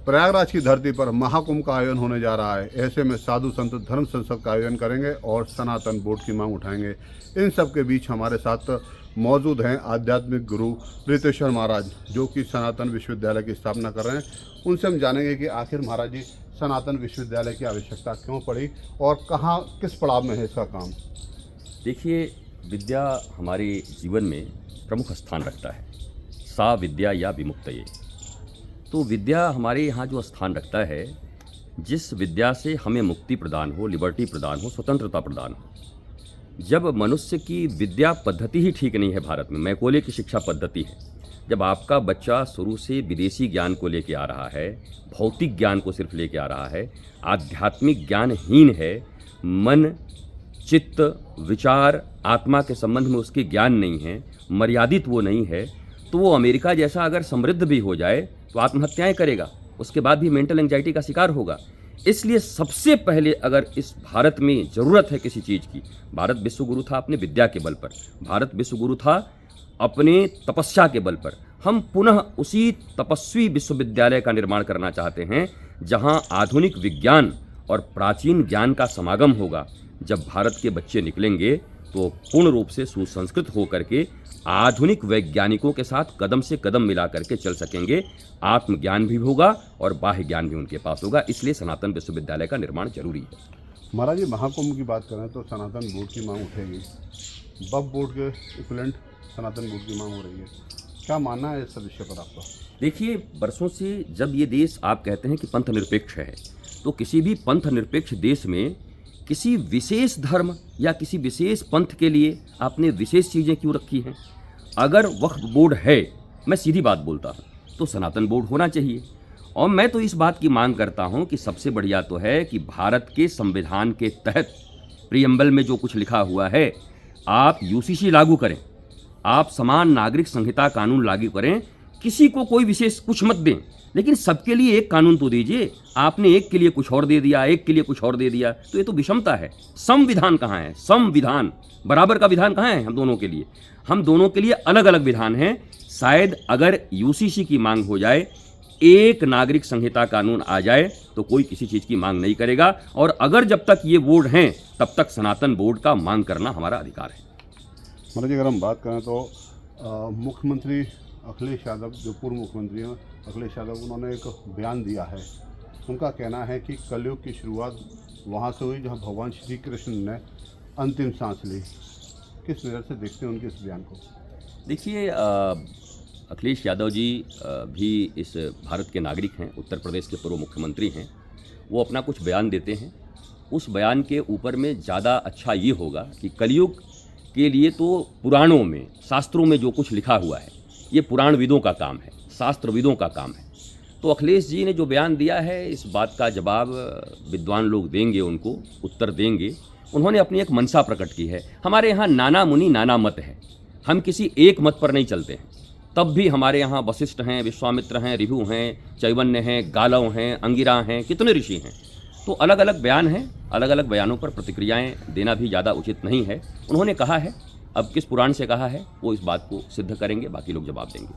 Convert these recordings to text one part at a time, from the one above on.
प्रयागराज की धरती पर महाकुंभ का आयोजन होने जा रहा है। ऐसे में साधु संत धर्म संसद का आयोजन करेंगे और सनातन बोर्ड की मांग उठाएंगे। इन सब के बीच हमारे साथ मौजूद हैं आध्यात्मिक गुरु रितेश्वर महाराज, जो कि सनातन विश्वविद्यालय की स्थापना कर रहे हैं। उनसे हम जानेंगे कि आखिर महाराज जी सनातन विश्वविद्यालय की आवश्यकता क्यों पड़ी और कहाँ किस पड़ाव में है इसका काम। देखिए, विद्या हमारे जीवन में प्रमुख स्थान रखता है। सा विद्या या विमुक्तये। तो विद्या हमारे यहाँ जो स्थान रखता है, जिस विद्या से हमें मुक्ति प्रदान हो, लिबर्टी प्रदान हो, स्वतंत्रता प्रदान हो। जब मनुष्य की विद्या पद्धति ही ठीक नहीं है भारत में, मैकोले की शिक्षा पद्धति है। जब आपका बच्चा शुरू से विदेशी ज्ञान को लेके आ रहा है, भौतिक ज्ञान को सिर्फ लेके आ रहा है, आध्यात्मिक ज्ञानहीन है, मन चित्त विचार आत्मा के संबंध में उसके ज्ञान नहीं है, मर्यादित वो नहीं है, तो वो अमेरिका जैसा अगर समृद्ध भी हो जाए तो आत्महत्याएं करेगा, उसके बाद भी मेंटल एंजाइटी का शिकार होगा। इसलिए सबसे पहले अगर इस भारत में ज़रूरत है किसी चीज़ की, भारत विश्वगुरु था अपने विद्या के बल पर, भारत विश्वगुरु था अपने तपस्या के बल पर। हम पुनः उसी तपस्वी विश्वविद्यालय का निर्माण करना चाहते हैं, जहां आधुनिक विज्ञान और प्राचीन ज्ञान का समागम होगा। जब भारत के बच्चे निकलेंगे तो पूर्ण रूप से सुसंस्कृत होकर के आधुनिक वैज्ञानिकों के साथ कदम से कदम मिला करके चल सकेंगे। आत्मज्ञान भी होगा और बाह्य ज्ञान भी उनके पास होगा। इसलिए सनातन विश्वविद्यालय का निर्माण जरूरी है। महाराज जी, महाकुंभ की बात करें तो सनातन बोर्ड की मांग उठेगी। बफ बोर्ड के इक्विवेलेंट सनातन बोर्ड की मांग हो रही है। क्या मानना है इस विषय पर आपका? देखिए, बरसों से जब ये देश आप कहते हैं कि पंथ निरपेक्ष है, तो किसी भी पंथ निरपेक्ष देश में किसी विशेष धर्म या किसी विशेष पंथ के लिए आपने विशेष चीज़ें क्यों रखी हैं? अगर वक्फ बोर्ड है, मैं सीधी बात बोलता हूँ, तो सनातन बोर्ड होना चाहिए। और मैं तो इस बात की मांग करता हूँ कि सबसे बढ़िया तो है कि भारत के संविधान के तहत प्रियम्बल में जो कुछ लिखा हुआ है, आप यूसीसी लागू करें, आप समान नागरिक संहिता कानून लागू करें, किसी को कोई विशेष कुछ मत दें, लेकिन सबके लिए एक कानून तो दीजिए। आपने एक के लिए कुछ और दे दिया, एक के लिए कुछ और दे दिया, तो ये तो विषमता है। संविधान कहाँ है? संविधान बराबर का विधान कहाँ है? हम दोनों के लिए, हम दोनों के लिए अलग अलग विधान हैं। शायद अगर यूसीसी की मांग हो जाए, एक नागरिक संहिता कानून आ जाए, तो कोई किसी चीज़ की मांग नहीं करेगा। और अगर जब तक ये बोर्ड हैं, तब तक सनातन बोर्ड का मांग करना हमारा अधिकार है। महाराज जी, अगर हम बात करें तो मुख्यमंत्री अखिलेश यादव, जो पूर्व मुख्यमंत्री हैं अखिलेश यादव, उन्होंने एक बयान दिया है। उनका कहना है कि कलयुग की शुरुआत वहाँ से हुई जहाँ भगवान श्री कृष्ण ने अंतिम सांस ली। किस नज़र से देखते हैं उनके इस बयान को? देखिए, अखिलेश यादव जी भी इस भारत के नागरिक हैं, उत्तर प्रदेश के पूर्व मुख्यमंत्री हैं। वो अपना कुछ बयान देते हैं, उस बयान के ऊपर में ज़्यादा अच्छा ये होगा कि कलयुग के लिए तो पुराणों में, शास्त्रों में जो कुछ लिखा हुआ है, ये पुराणविदों का काम है, शास्त्रविदों का काम है। तो अखिलेश जी ने जो बयान दिया है, इस बात का जवाब विद्वान लोग देंगे, उनको उत्तर देंगे। उन्होंने अपनी एक मंशा प्रकट की है। हमारे यहाँ नाना मुनि नाना मत है, हम किसी एक मत पर नहीं चलते हैं। तब भी हमारे यहाँ वशिष्ठ हैं, विश्वामित्र हैं, ऋभु हैं, चैवन्य हैं, गालव हैं, अंगिरा हैं, कितने ऋषि हैं। तो अलग अलग बयान हैं, अलग अलग बयानों पर प्रतिक्रियाएं देना भी ज़्यादा उचित नहीं है। उन्होंने कहा है, अब किस पुराण से कहा है वो इस बात को सिद्ध करेंगे, बाकी लोग जवाब देंगे।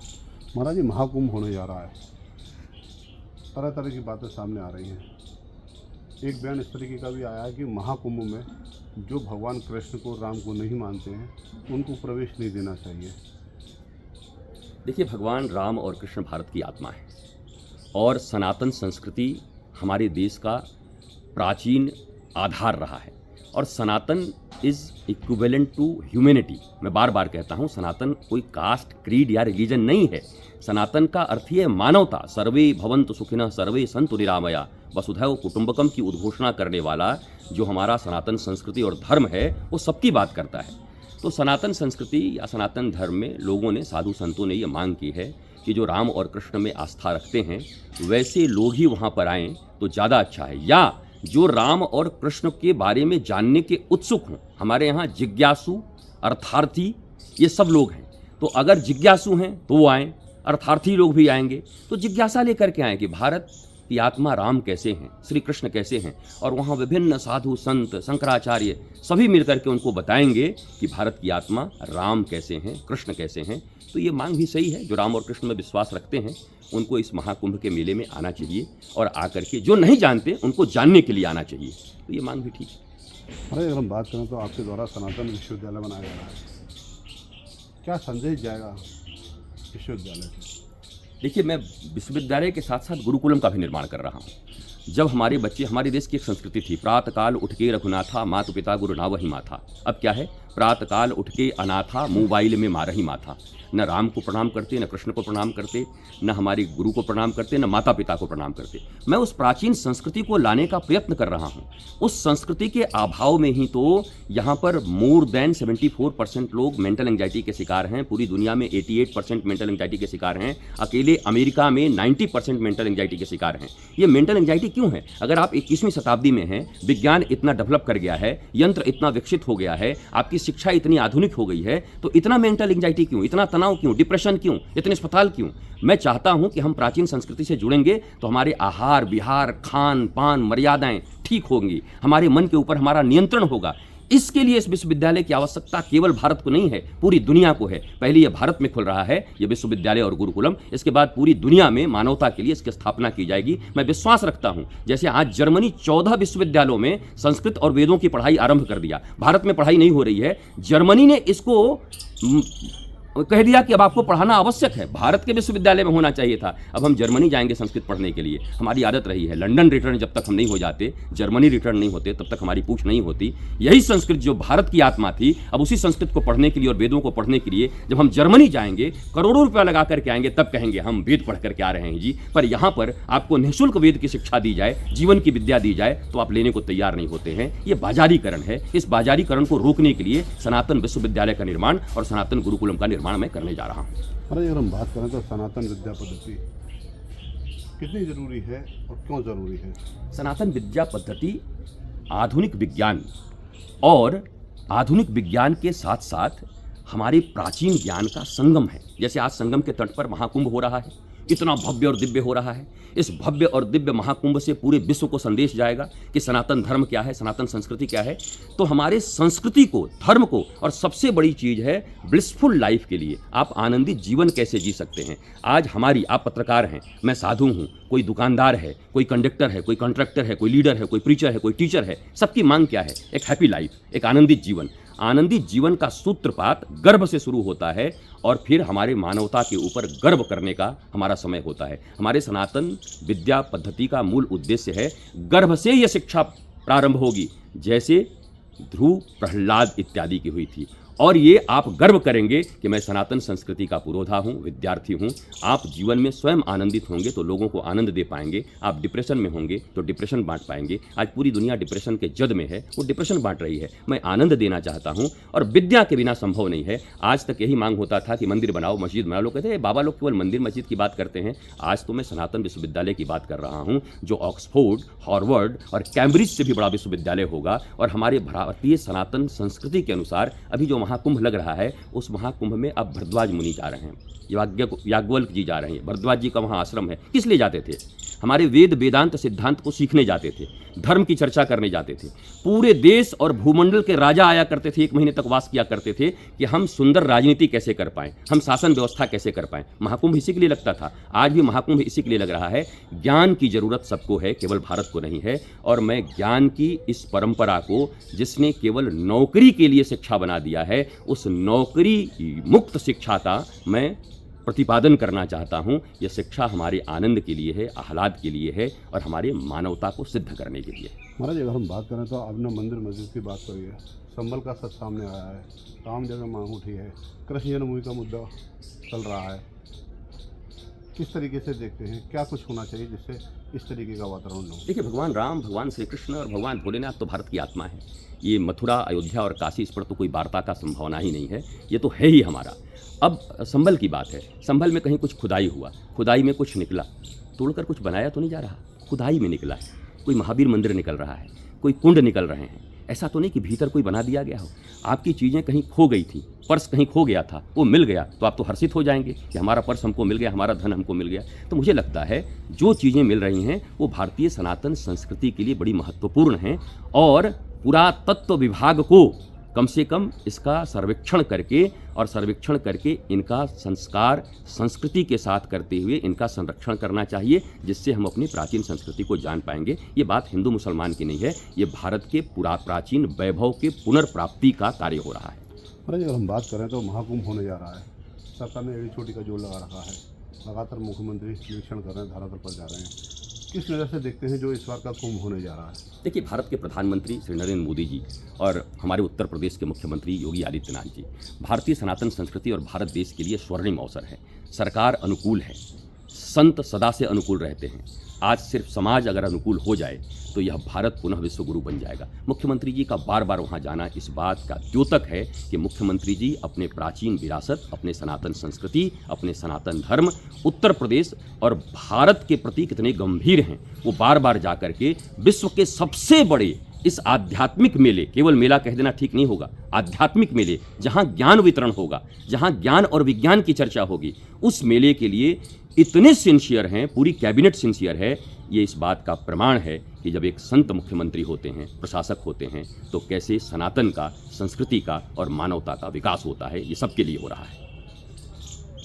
महाराज जी, महाकुंभ होने जा रहा है, तरह तरह की बातें सामने आ रही हैं। एक बयान इस तरीके का भी आया है कि महाकुंभ में जो भगवान कृष्ण को, राम को नहीं मानते हैं, उनको प्रवेश नहीं देना चाहिए। देखिए, भगवान राम और कृष्ण भारत की आत्मा है और सनातन संस्कृति हमारे देश का प्राचीन आधार रहा है। और सनातन इज़ इक्विवेलेंट टू ह्यूमैनिटी। मैं बार बार कहता हूँ, सनातन कोई कास्ट, क्रीड या रिलीजन नहीं है। सनातन का अर्थ ही है मानवता। सर्वे भवन्तु सुखिनः सर्वे सन्तु निरामया वसुधैव कुटुम्बकम की उद्घोषणा करने वाला जो हमारा सनातन संस्कृति और धर्म है, वो सबकी बात करता है। तो सनातन संस्कृति या सनातन धर्म में लोगों ने, साधु संतों ने ये मांग की है कि जो राम और कृष्ण में आस्था रखते हैं, वैसे लोग ही वहाँ पर आएँ तो ज़्यादा अच्छा है। या जो राम और कृष्ण के बारे में जानने के उत्सुक हों, हमारे यहाँ जिज्ञासु, अर्थार्थी, ये सब लोग हैं। तो अगर जिज्ञासु हैं तो वो आएँ, अर्थार्थी लोग भी आएंगे। तो जिज्ञासा लेकर के आएँ कि भारत की आत्मा राम कैसे हैं, श्री कृष्ण कैसे हैं। और वहाँ विभिन्न साधु संत, शंकराचार्य सभी मिलकर के उनको बताएंगे कि भारत की आत्मा राम कैसे हैं, कृष्ण कैसे हैं। तो ये मांग भी सही है। जो राम और कृष्ण में विश्वास रखते हैं उनको इस महाकुंभ के मेले में आना चाहिए, और आकर के जो नहीं जानते उनको जानने के लिए आना चाहिए। तो ये मांग भी ठीक है। अरे अगर हम बात करें तो आपके द्वारा सनातन विश्वविद्यालय बनाया जा रहा है, क्या संदेश जाएगा विश्वविद्यालय से? देखिए, मैं विश्वविद्यालय के साथ साथ गुरुकुलम का भी निर्माण कर रहा हूँ। जब हमारे बच्चे, हमारे देश की एक संस्कृति थी, प्रातःकाल उठ के रघुनाथा मातु पिता गुरु ना वही माथा। अब क्या है, प्रातःकाल उठ के अनाथा मोबाइल में मार ही माथा। न राम को प्रणाम करते, न कृष्ण को प्रणाम करते, न हमारे गुरु को प्रणाम करते, न माता पिता को प्रणाम करते। मैं उस प्राचीन संस्कृति को लाने का प्रयत्न कर रहा हूँ। उस संस्कृति के अभाव में ही तो यहाँ पर मोर देन 74% लोग मेंटल एंजाइटी के शिकार हैं। पूरी दुनिया में 88% मेंटल एंजाइटी के शिकार हैं। अकेले अमेरिका में 90% मेंटल एंजाइटी के शिकार हैं। ये मेंटल एंजाइटी क्यों है? अगर आप 21वीं शताब्दी में हैं, विज्ञान इतना डेवलप कर गया है, यंत्र इतना विकसित हो गया है, आपकी शिक्षा इतनी आधुनिक हो गई है, तो इतना मेंटल एंजाइटी क्यों, इतना तनाव क्यों, डिप्रेशन क्यों, इतने अस्पताल क्यों? मैं चाहता हूं कि हम प्राचीन संस्कृति से जुड़ेंगे तो हमारे आहार विहार, खान पान, मर्यादाएं ठीक होंगी, हमारे मन के ऊपर हमारा नियंत्रण होगा। इसके लिए इस विश्वविद्यालय की आवश्यकता केवल भारत को नहीं है, पूरी दुनिया को है। पहले यह भारत में खुल रहा है, यह विश्वविद्यालय और गुरुकुलम, इसके बाद पूरी दुनिया में मानवता के लिए इसकी स्थापना की जाएगी। मैं विश्वास रखता हूं, जैसे आज जर्मनी 14 विश्वविद्यालयों में संस्कृत और वेदों की पढ़ाई आरंभ कर दिया, भारत में पढ़ाई नहीं हो रही है, जर्मनी ने इसको कह दिया कि अब आपको पढ़ाना आवश्यक है, भारत के विश्वविद्यालय में होना चाहिए था। अब हम जर्मनी जाएंगे संस्कृत पढ़ने के लिए। हमारी आदत रही है लंदन रिटर्न, जब तक हम नहीं हो जाते, जर्मनी रिटर्न नहीं होते, तब तक हमारी पूछ नहीं होती। यही संस्कृत जो भारत की आत्मा थी, अब उसी संस्कृत को पढ़ने के लिए और वेदों को पढ़ने के लिए जब हम जर्मनी जाएंगे, करोड़ों रुपया लगा करके आएंगे, तब कहेंगे हम वेद पढ़ करके आ रहे हैं जी। पर यहाँ पर आपको निःशुल्क वेद की शिक्षा दी जाए, जीवन की विद्या दी जाए, तो आप लेने को तैयार नहीं होते हैं। ये बाजारीकरण है। इस बाजारीकरण को रोकने के लिए सनातन विश्वविद्यालय का निर्माण और सनातन गुरुकुलम का निर्माण मैं करने जा रहा हूँ। अरे अगर हम बात करें तो सनातन विद्या पद्धति कितनी जरूरी है और क्यों जरूरी है? सनातन विद्या पद्धति आधुनिक विज्ञान और आधुनिक विज्ञान के साथ साथ हमारे प्राचीन ज्ञान का संगम है। जैसे आज संगम के तट पर महाकुंभ हो रहा है, इतना भव्य और दिव्य हो रहा है। इस भव्य और दिव्य महाकुंभ से पूरे विश्व को संदेश जाएगा कि सनातन धर्म क्या है, सनातन संस्कृति क्या है। तो हमारे संस्कृति को, धर्म को, और सबसे बड़ी चीज़ है ब्लिसफुल लाइफ के लिए आप आनंदित जीवन कैसे जी सकते हैं। आज हमारी, आप पत्रकार हैं, मैं साधु हूँ, कोई दुकानदार है, कोई कंडक्टर है, कोई कॉन्ट्रैक्टर है, कोई लीडर है, कोई प्रीचर है, कोई टीचर है, सबकी मांग क्या है? एक हैप्पी लाइफ, एक आनंदित जीवन। आनंदित जीवन का सूत्रपात गर्भ से शुरू होता है और फिर हमारे मानवता के ऊपर गर्व करने का हमारा समय होता है। हमारे सनातन विद्या पद्धति का मूल उद्देश्य है गर्भ से यह शिक्षा प्रारंभ होगी, जैसे ध्रुव, प्रहलाद इत्यादि की हुई थी। और ये आप गर्व करेंगे कि मैं सनातन संस्कृति का पुरोधा हूँ, विद्यार्थी हूँ। आप जीवन में स्वयं आनंदित होंगे तो लोगों को आनंद दे पाएंगे। आप डिप्रेशन में होंगे तो डिप्रेशन बांट पाएंगे। आज पूरी दुनिया डिप्रेशन के जद में है, वो डिप्रेशन बांट रही है। मैं आनंद देना चाहता हूँ और विद्या के बिना संभव नहीं है। आज तक यही मांग होता था कि मंदिर बनाओ, मस्जिद बनाओ। लोग कहते हैं बाबा लोग केवल मंदिर मस्जिद की बात करते हैं। आज तो मैं सनातन विश्वविद्यालय की बात कर रहा हूँ, जो ऑक्सफोर्ड, हार्वर्ड और कैम्ब्रिज से भी बड़ा विश्वविद्यालय होगा। और हमारे भारतीय सनातन संस्कृति के अनुसार अभी जो महाकुंभ लग रहा है, उस महाकुंभ में अब भरद्वाज मुनि जा रहे हैं, याज्ञवल्क्य जी जा रहे हैं। भरद्वाज जी का वहाँ आश्रम है। किस लिए जाते थे? हमारे वेद वेदांत सिद्धांत को सीखने जाते थे, धर्म की चर्चा करने जाते थे। पूरे देश और भूमंडल के राजा आया करते थे, 1 महीने तक वास किया करते थे कि हम सुंदर राजनीति कैसे कर पाएं, हम शासन व्यवस्था कैसे कर पाएं। महाकुंभ इसी के लिए लगता था। आज भी महाकुंभ इसी के लिए लग रहा है। ज्ञान की जरूरत सबको है, केवल भारत को नहीं है। और मैं ज्ञान की इस परंपरा को, जिसने केवल नौकरी के लिए शिक्षा बना दिया है, उस नौकरी मुक्त शिक्षा का मैं प्रतिपादन करना चाहता हूँ। यह शिक्षा हमारे आनंद के लिए है, आह्लाद के लिए है और हमारे मानवता को सिद्ध करने के लिए। महाराज अगर हम बात करें तो आपने मंदिर मस्जिद की बात करी है, संभल का सच सामने आया है, राम जगह मांग उठी है, कृष्ण जन्मभूमि का मुद्दा चल रहा है। किस तरीके से देखते हैं, क्या कुछ होना चाहिए जिससे इस तरीके का वातावरण हो? देखिए, भगवान राम, भगवान श्री कृष्ण और भगवान भोलेनाथ तो भारत की आत्मा है। ये मथुरा, अयोध्या और काशी, इस पर तो कोई वार्ता का संभावना ही नहीं है। ये तो है ही हमारा। अब संभल की बात है। संभल में कहीं कुछ खुदाई हुआ, खुदाई में कुछ निकला, तोड़कर कुछ बनाया तो नहीं जा रहा, खुदाई में निकला है। कोई महावीर मंदिर निकल रहा है, कोई कुंड निकल रहे हैं। ऐसा तो नहीं कि भीतर कोई बना दिया गया हो। आपकी चीज़ें कहीं खो गई थी, पर्स कहीं खो गया था, वो मिल गया तो आप तो हर्षित हो जाएंगे कि हमारा पर्स हमको मिल गया, हमारा धन हमको मिल गया। तो मुझे लगता है जो चीज़ें मिल रही हैं वो भारतीय सनातन संस्कृति के लिए बड़ी महत्वपूर्ण हैं। और पुरातत्व विभाग को कम से कम इसका सर्वेक्षण करके इनका संस्कार संस्कृति के साथ करते हुए इनका संरक्षण करना चाहिए, जिससे हम अपनी प्राचीन संस्कृति को जान पाएंगे। ये बात हिंदू मुसलमान की नहीं है, ये भारत के प्राचीन वैभव के पुनर्प्राप्ति का कार्य हो रहा है। महाराज, अगर हम बात करें तो महाकुंभ होने जा रहा है, सरकार ने एड़ी चोटी का जोर लगा रखा है, लगातार मुख्यमंत्री निरीक्षण कर रहे हैं, धरातल पर जा रहे हैं। किस नज़र से देखते हैं जो इस बार का कुंभ होने जा रहा है? देखिए, भारत के प्रधानमंत्री श्री नरेंद्र मोदी जी और हमारे उत्तर प्रदेश के मुख्यमंत्री योगी आदित्यनाथ जी, भारतीय सनातन संस्कृति और भारत देश के लिए स्वर्णिम अवसर है। सरकार अनुकूल है, संत सदा से अनुकूल रहते हैं। आज सिर्फ समाज अगर अनुकूल हो जाए तो यह भारत पुनः विश्व गुरु बन जाएगा। मुख्यमंत्री जी का बार बार वहाँ जाना इस बात का द्योतक है कि मुख्यमंत्री जी अपने प्राचीन विरासत, अपने सनातन संस्कृति, अपने सनातन धर्म, उत्तर प्रदेश और भारत के प्रति कितने गंभीर हैं। वो बार बार जा कर के विश्व के सबसे बड़े इस आध्यात्मिक मेले, केवल मेला कह देना ठीक नहीं होगा, आध्यात्मिक मेले जहाँ ज्ञान वितरण होगा, जहाँ ज्ञान और विज्ञान की चर्चा होगी, उस मेले के लिए इतने सिंसियर हैं, पूरी कैबिनेट सिंसियर है। ये इस बात का प्रमाण है कि जब एक संत मुख्यमंत्री होते हैं, प्रशासक होते हैं, तो कैसे सनातन का, संस्कृति का और मानवता का विकास होता है। ये सबके लिए हो रहा है।